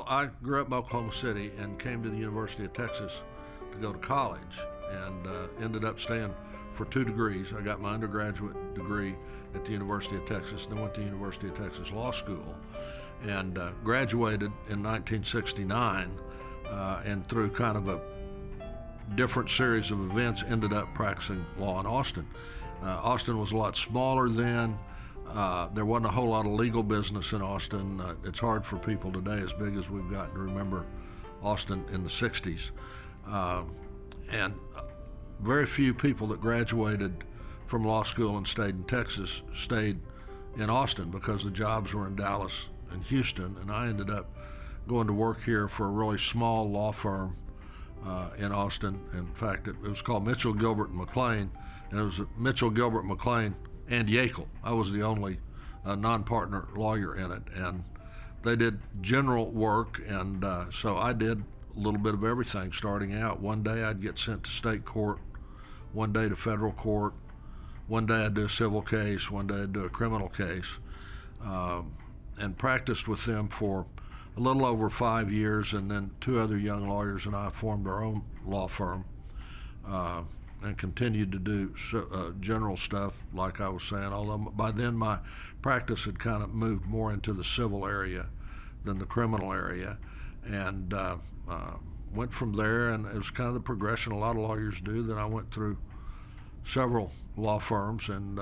I grew up in Oklahoma City and came to the University of Texas to go to college, and ended up staying for 2 degrees. I got my undergraduate degree at the University of Texas, then went to the University of Texas Law School, and graduated in 1969, and through kind of a different series of events ended up practicing law in Austin. Austin was a lot smaller then. There wasn't a whole lot of legal business in Austin. It's hard for people today, as big as we've gotten, to remember Austin in the 60s. And very few people that graduated from law school and stayed in Texas stayed in Austin, because the jobs were in Dallas and Houston. And I ended up going to work here for a really small law firm in Austin. In fact, it was called Mitchell, Gilbert, and McLean, and it was Mitchell, Gilbert, McLean, and Yeakel. I was the only non-partner lawyer in it, and they did general work, and so I did a little bit of everything starting out. One day I'd get sent to state court, one day to federal court, one day I'd do a civil case, one day I'd do a criminal case, and practiced with them for a little over 5 years, and then 2 other young lawyers and I formed our own law firm, and continued to do general stuff, like I was saying, although by then my practice had kind of moved more into the civil area than the criminal area, and went from there, and it was kind of the progression a lot of lawyers do. Then I went through several law firms, and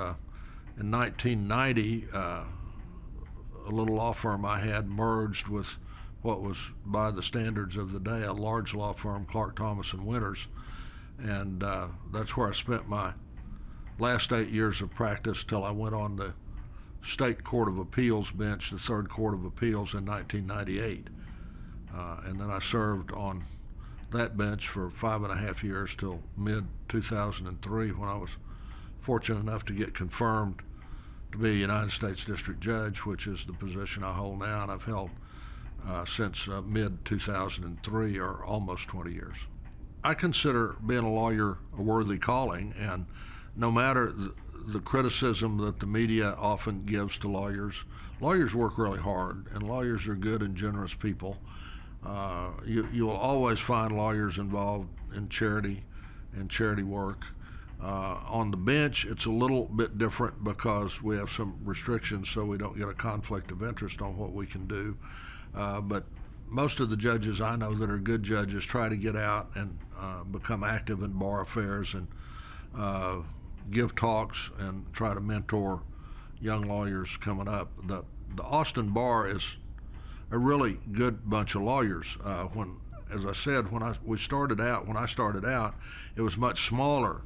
in 1990, a little law firm I had merged with what was, by the standards of the day, a large law firm, Clark, Thomas and Winters, and that's where I spent my last 8 years of practice till I went on the State Court of Appeals bench, the Third Court of Appeals, in 1998. And then I served on that bench for 5.5 years till mid-2003, when I was fortunate enough to get confirmed to be a United States District Judge, which is the position I hold now, and I've held since mid-2003, or almost 20 years. I consider being a lawyer a worthy calling, and no matter the criticism that the media often gives to lawyers, lawyers work really hard, and lawyers are good and generous people. You will always find lawyers involved in charity and charity work. On the bench, it's a little bit different because we have some restrictions, so we don't get a conflict of interest on what we can do. But most of the judges I know that are good judges try to get out and become active in bar affairs, and give talks and try to mentor young lawyers coming up. The Austin bar is a really good bunch of lawyers. As I said, when I started out, it was much smaller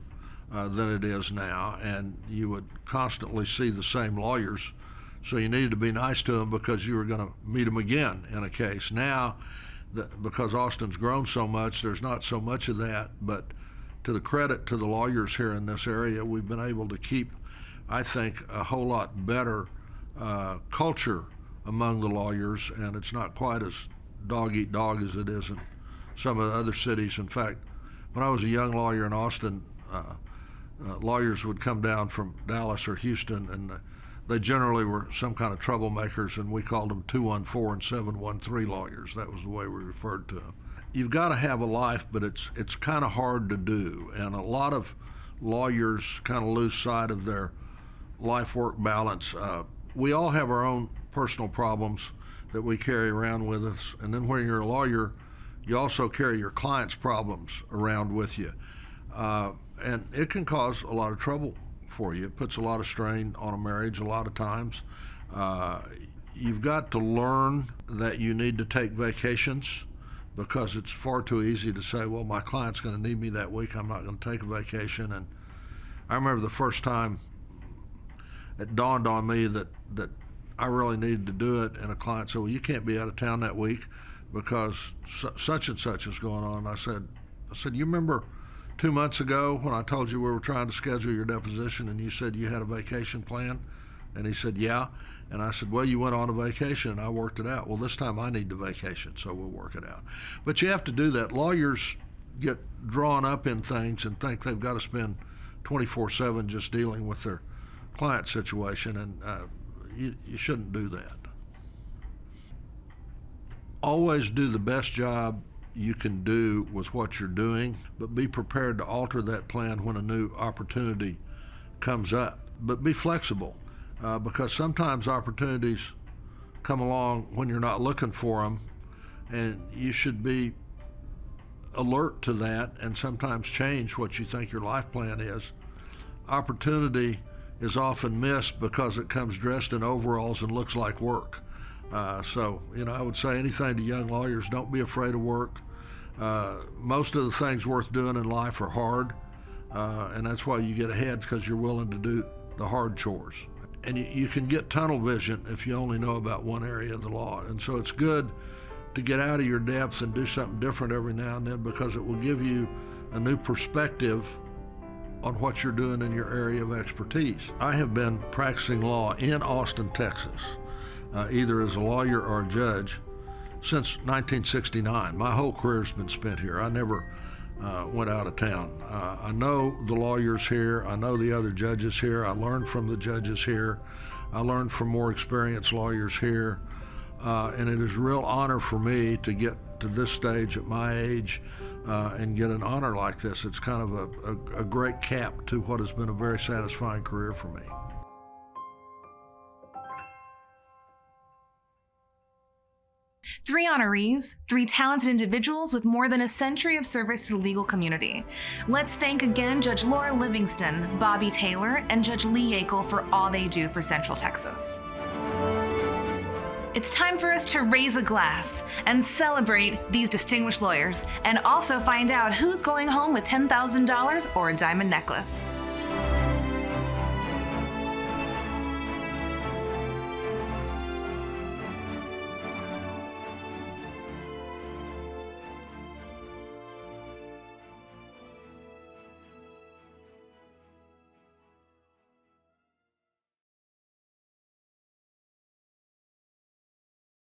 than it is now, and you would constantly see the same lawyers. So you needed to be nice to them because you were going to meet them again in a case. Now, because Austin's grown so much, there's not so much of that. But to the credit to the lawyers here in this area, we've been able to keep, I think, a whole lot better culture among the lawyers, and it's not quite as dog eat dog as it is in some of the other cities. In fact, when I was a young lawyer in Austin, lawyers would come down from Dallas or Houston, and they generally were some kind of troublemakers, and we called them 214 and 713 lawyers. That was the way we referred to them. You've got to have a life, but it's kind of hard to do, and a lot of lawyers kind of lose sight of their life-work balance. We all have our own personal problems that we carry around with us, and then when you're a lawyer, you also carry your clients' problems around with you, and it can cause a lot of trouble for you. It puts a lot of strain on a marriage a lot of times. You've got to learn that you need to take vacations, because it's far too easy to say, well, my client's going to need me that week, I'm not going to take a vacation. And I remember the first time it dawned on me that I really needed to do it, and a client said, well, you can't be out of town that week because such and such is going on. I said, you remember 2 months ago when I told you we were trying to schedule your deposition and you said you had a vacation plan? And he said, yeah. And I said, well, you went on a vacation and I worked it out. Well, this time I need the vacation, so we'll work it out. But you have to do that. Lawyers get drawn up in things and think they've got to spend 24/7 just dealing with their client situation, and you shouldn't do that. Always do the best job you can do with what you're doing, but be prepared to alter that plan when a new opportunity comes up. But be flexible, because sometimes opportunities come along when you're not looking for them, and you should be alert to that and sometimes change what you think your life plan is. Opportunity is often missed because it comes dressed in overalls and looks like work. So, I would say anything to young lawyers: don't be afraid of work. Most of the things worth doing in life are hard, and that's why you get ahead, because you're willing to do the hard chores. And you can get tunnel vision if you only know about one area of the law. And so it's good to get out of your depth and do something different every now and then, because it will give you a new perspective on what you're doing in your area of expertise. I have been practicing law in Austin, Texas, either as a lawyer or a judge, since 1969. My whole career's been spent here. I never went out of town. I know the lawyers here. I know the other judges here. I learned from the judges here. I learned from more experienced lawyers here. And it is a real honor for me to get to this stage at my age and get an honor like this. It's kind of a great cap to what has been a very satisfying career for me. Three honorees, three talented individuals with more than a century of service to the legal community. Let's thank again Judge Laura Livingston, Bobby Taylor, and Judge Lee Yeakel for all they do for Central Texas. It's time for us to raise a glass and celebrate these distinguished lawyers, and also find out who's going home with $10,000 or a diamond necklace.